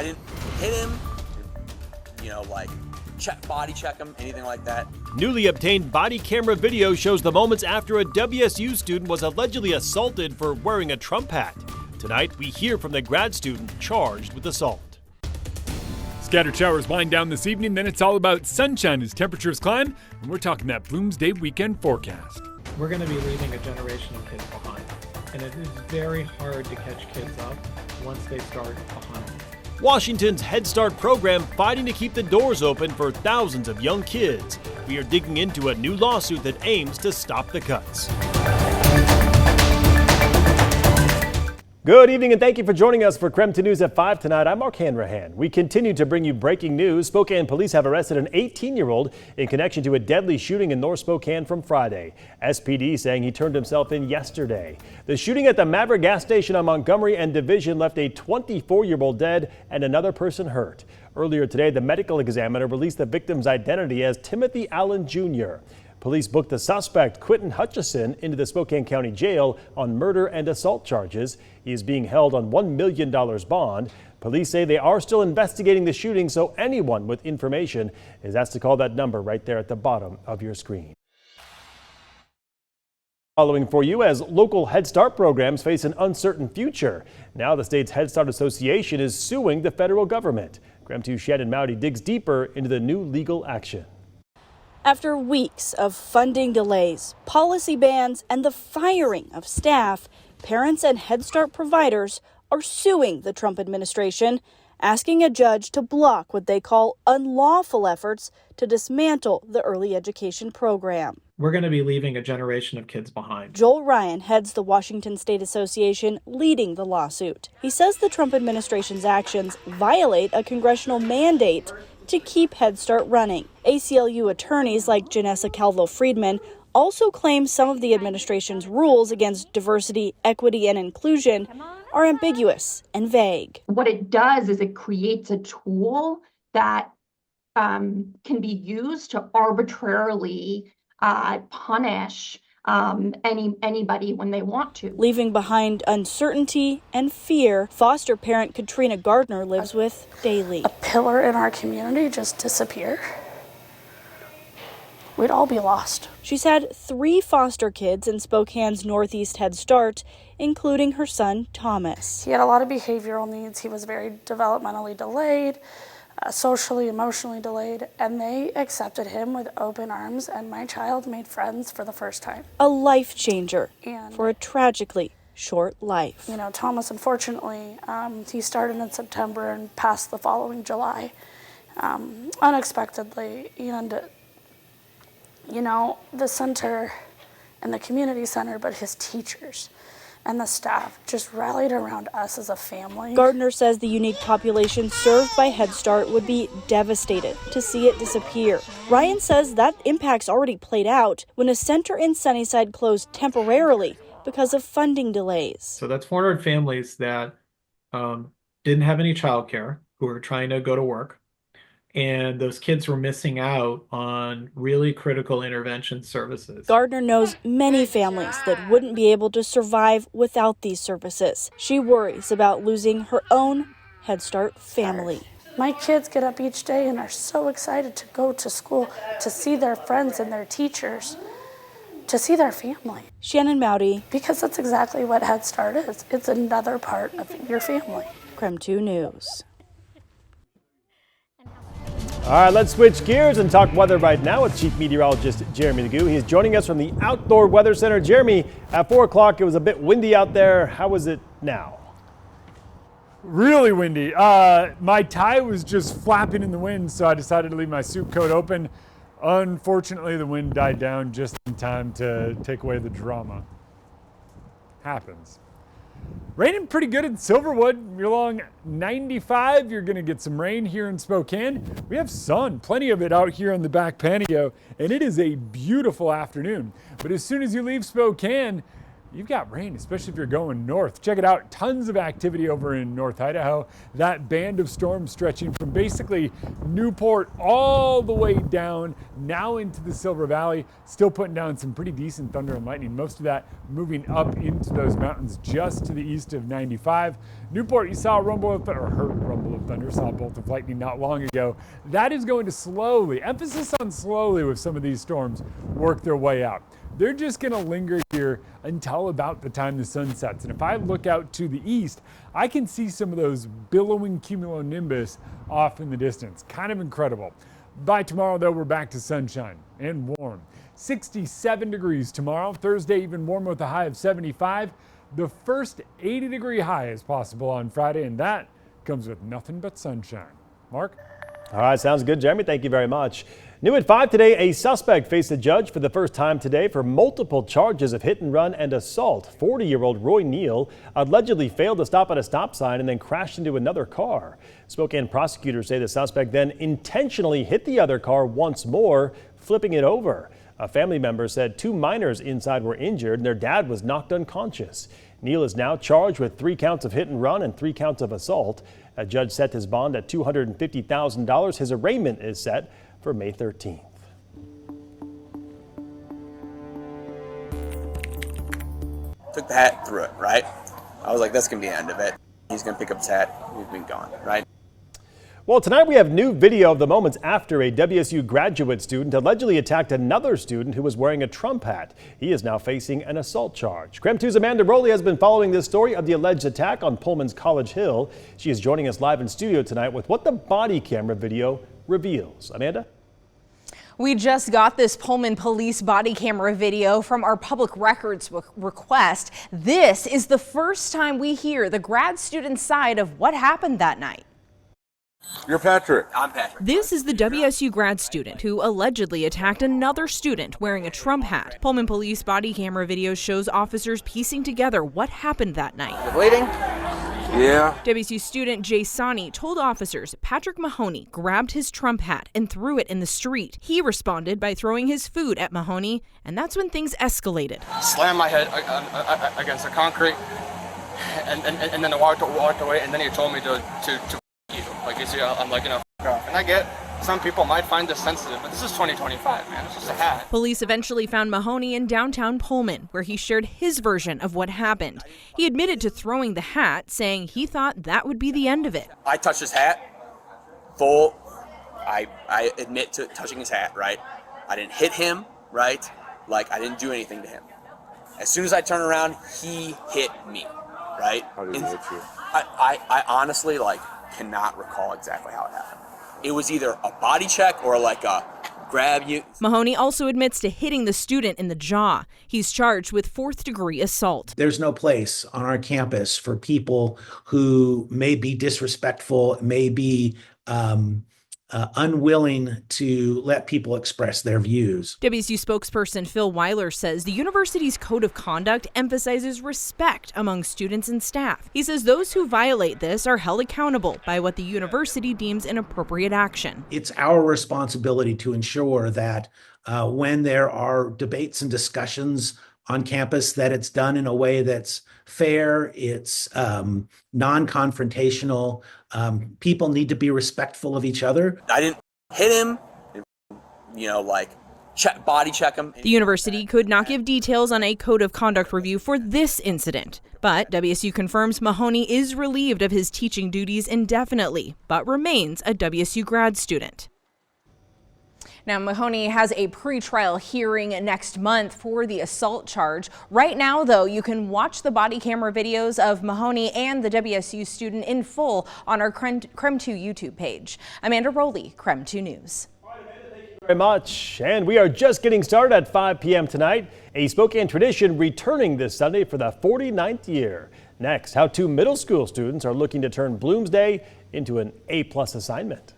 I didn't hit him, like body check him, anything like that. Newly obtained body camera video shows the moments after a WSU student was allegedly assaulted for wearing a Trump hat. Tonight, we hear from the grad student charged with assault. Scattered showers wind down this evening, then it's all about sunshine as temperatures climb, and we're talking that Bloomsday weekend forecast. We're going to be leaving a generation of kids behind, and it is very hard to catch kids up once they start behind. Washington's Head Start program fighting to keep the doors open for thousands of young kids. We are digging into a new lawsuit that aims to stop the cuts. Good evening and thank you for joining us for KREM 2 News at 5 tonight. I'm Mark Hanrahan. We continue to bring you breaking news. Spokane police have arrested an 18-year-old in connection to a deadly shooting in North Spokane from Friday. SPD saying he turned himself in yesterday. The shooting at the Maverick gas station on Montgomery and Division left a 24-year-old dead and another person hurt. Earlier today, the medical examiner released the victim's identity as Timothy Allen Jr. Police booked the suspect, Quentin Hutchison, into the Spokane County Jail on murder and assault charges. He is being held on $1 million bond. Police say they are still investigating the shooting, so anyone with information is asked to call that number right there at the bottom of your screen. Following for you as local Head Start programs face an uncertain future. Now the state's Head Start Association is suing the federal government. KREM 2's Shannon Mowdy digs deeper into the new legal action. After weeks of funding delays, policy bans, and the firing of staff, parents and Head Start providers are suing the Trump administration, asking a judge to block what they call unlawful efforts to dismantle the early education program. We're going to be leaving a generation of kids behind. Joel Ryan heads the Washington State Association, leading the lawsuit. He says the Trump administration's actions violate a congressional mandate to keep Head Start running. ACLU attorneys like Janessa Calvo-Friedman also claim some of the administration's rules against diversity, equity, and inclusion are ambiguous and vague. What it does is it creates a tool that can be used to arbitrarily punish anybody when they want to. Leaving behind uncertainty and fear foster parent Katrina Gardner lives with daily. A pillar in our community just disappear. We'd all be lost. She's had 3 foster kids in Spokane's Northeast Head Start, including her son, Thomas. He had a lot of behavioral needs. He was very developmentally delayed, socially, emotionally delayed, and they accepted him with open arms, and my child made friends for the first time. A life changer And for a tragically short life. Thomas, unfortunately, he started in September and passed the following July, unexpectedly. And the center and the community center, but his teachers and the staff just rallied around us as a family. Gardner says the unique population served by Head Start would be devastated to see it disappear. Ryan says that impact's already played out when a center in Sunnyside closed temporarily because of funding delays. So that's 400 families that didn't have any childcare, who were trying to go to work. And those kids were missing out on really critical intervention services. Gardner knows many families that wouldn't be able to survive without these services. She worries about losing her own Head Start family. My kids get up each day and are so excited to go to school, to see their friends and their teachers, to see their family. Shannon Mowdy. Because that's exactly what Head Start is. It's another part of your family. KREM 2 News. All right, let's switch gears and talk weather right now with Chief Meteorologist Jeremy Nagu. He's joining us from the Outdoor Weather Center. Jeremy, at 4 o'clock, it was a bit windy out there. How is it now? Really windy. My tie was just flapping in the wind, so I decided to leave my suit coat open. Unfortunately, the wind died down just in time to take away the drama. Happens. Raining pretty good in Silverwood. You're along 95. You're going to get some rain here in Spokane. We have sun, plenty of it out here on the back patio, and it is a beautiful afternoon. But as soon as you leave Spokane, you've got rain, especially if you're going north. Check it out. Tons of activity over in North Idaho. That band of storms stretching from basically Newport all the way down now into the Silver Valley, still putting down some pretty decent thunder and lightning. Most of that moving up into those mountains just to the east of 95. Newport, you saw a rumble of thunder, or heard a rumble of thunder, saw a bolt of lightning not long ago. That is going to slowly, emphasis on slowly with some of these storms, work their way out. They're just going to linger here until about the time the sun sets. And if I look out to the east, I can see some of those billowing cumulonimbus off in the distance. Kind of incredible. By tomorrow, though, we're back to sunshine and warm. 67 degrees tomorrow. Thursday, even warmer with a high of 75. The first 80-degree high is possible on Friday, and that comes with nothing but sunshine. Mark? All right, sounds good, Jeremy. Thank you very much. New at 5 today, a suspect faced a judge for the first time today for multiple charges of hit and run and assault. 40-year-old Roy Neal allegedly failed to stop at a stop sign and then crashed into another car. Spokane prosecutors say the suspect then intentionally hit the other car once more, flipping it over. A family member said 2 minors inside were injured and their dad was knocked unconscious. Neal is now charged with 3 counts of hit and run and 3 counts of assault. A judge set his bond at $250,000. His arraignment is set for May 13th. Took the hat, threw it, right? I was like, that's going to be the end of it. He's going to pick up his hat. He's been gone, right? Well, tonight we have new video of the moments after a WSU graduate student allegedly attacked another student who was wearing a Trump hat. He is now facing an assault charge. KREM 2's Amanda Rowley has been following this story of the alleged attack on Pullman's College Hill. She is joining us live in studio tonight with what the body camera video reveals. Amanda? We just got this Pullman police body camera video from our public records request. This is the first time we hear the grad student's side of what happened that night. You're Patrick. I'm Patrick. This is the WSU grad student who allegedly attacked another student wearing a Trump hat. Pullman police body camera video shows officers piecing together what happened that night. You bleeding? Yeah. WSU student Jay Sani told officers Patrick Mahoney grabbed his Trump hat and threw it in the street. He responded by throwing his food at Mahoney, and that's when things escalated. Slammed my head against the concrete, and then I walked away, and then he told me to you. Like, you see, I'm like, f off. And I get some people might find this sensitive, but this is 2025, man. It's just a hat. Police eventually found Mahoney in downtown Pullman, where he shared his version of what happened. He admitted to throwing the hat, saying he thought that would be the end of it. I touched his hat, full. I admit to touching his hat, right? I didn't hit him, right? Like, I didn't do anything to him. As soon as I turned around, he hit me, right? How did he hit you? I honestly, cannot recall exactly how it happened. It was either a body check or like a grab you. Mahoney also admits to hitting the student in the jaw. He's charged with 4th-degree assault. There's no place on our campus for people who may be disrespectful, may be unwilling to let people express their views. WSU spokesperson Phil Weiler says the university's code of conduct emphasizes respect among students and staff. He says those who violate this are held accountable by what the university deems an appropriate action. It's our responsibility to ensure that when there are debates and discussions on campus, that it's done in a way that's fair, it's non-confrontational. People need to be respectful of each other. I didn't hit him, body check him. The university could not give details on a code of conduct review for this incident, but WSU confirms Mahoney is relieved of his teaching duties indefinitely, but remains a WSU grad student. Now, Mahoney has a pretrial hearing next month for the assault charge. Right now, though, you can watch the body camera videos of Mahoney and the WSU student in full on our KREM 2 YouTube page. Amanda Rowley, KREM 2 News. Very much. And we are just getting started at 5 p.m. tonight. A Spokane tradition returning this Sunday for the 49th year. Next, how 2 middle school students are looking to turn Bloomsday into an A+ assignment.